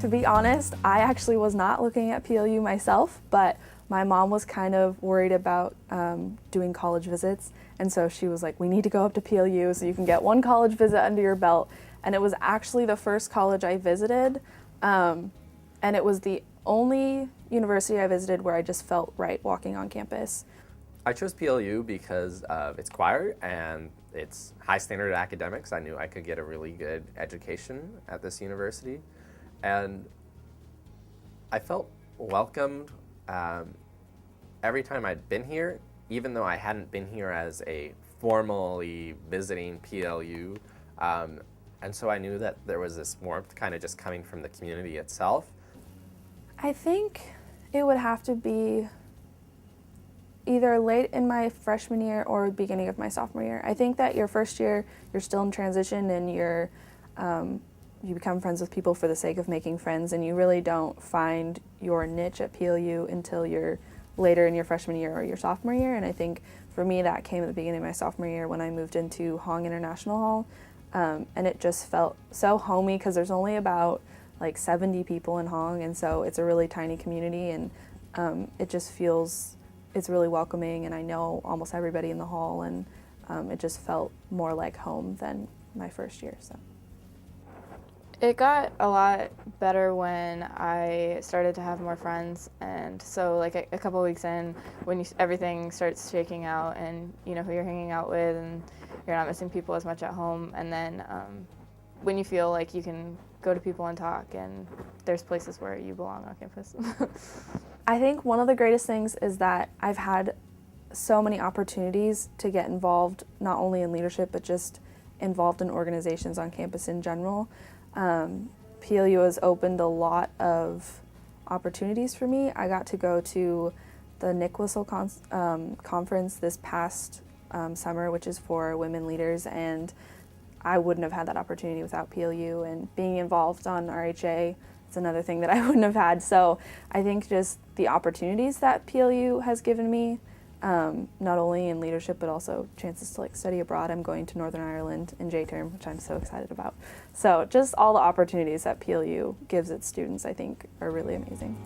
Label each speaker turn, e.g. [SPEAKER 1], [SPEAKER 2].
[SPEAKER 1] To be honest, I actually was not looking at PLU myself, but my mom was kind of worried about doing college visits, and so she was like, we need to go up to PLU so you can get one college visit under your belt. And it was actually the first college I visited, and it was the only university I visited where I just felt right walking on campus.
[SPEAKER 2] I chose PLU because of its choir and its high standard academics. I knew I could get a really good education at this university, and I felt welcomed every time I'd been here, even though I hadn't been here as a formally visiting PLU. And so I knew that there was this warmth kind of just coming from the community itself.
[SPEAKER 1] I think it would have to be either late in my freshman year or beginning of my sophomore year. I think that your first year, you're still in transition and you become friends with people for the sake of making friends, and you really don't find your niche at PLU until you're later in your freshman year or your sophomore year. And I think for me that came at the beginning of my sophomore year when I moved into Hong International Hall, and it just felt so homey because there's only about like 70 people in Hong, and so it's a really tiny community, and it just feels, it's really welcoming, and I know almost everybody in the hall, and it just felt more like home than my first year. So.
[SPEAKER 3] It got a lot better when I started to have more friends, and so like a couple of weeks in, when everything starts shaking out and you know who you're hanging out with and you're not missing people as much at home, and then when you feel like you can go to people and talk and there's places where you belong on campus.
[SPEAKER 1] I think one of the greatest things is that I've had so many opportunities to get involved, not only in leadership, but just involved in organizations on campus in general. PLU has opened a lot of opportunities for me. I got to go to the Nick Whistle conference this past summer, which is for women leaders, and I wouldn't have had that opportunity without PLU, and being involved on RHA is another thing that I wouldn't have had. So I think just the opportunities that PLU has given me, not only in leadership but also chances to like study abroad. I'm going to Northern Ireland in J-term, which I'm so excited about. So just all the opportunities that PLU gives its students, I think, are really amazing.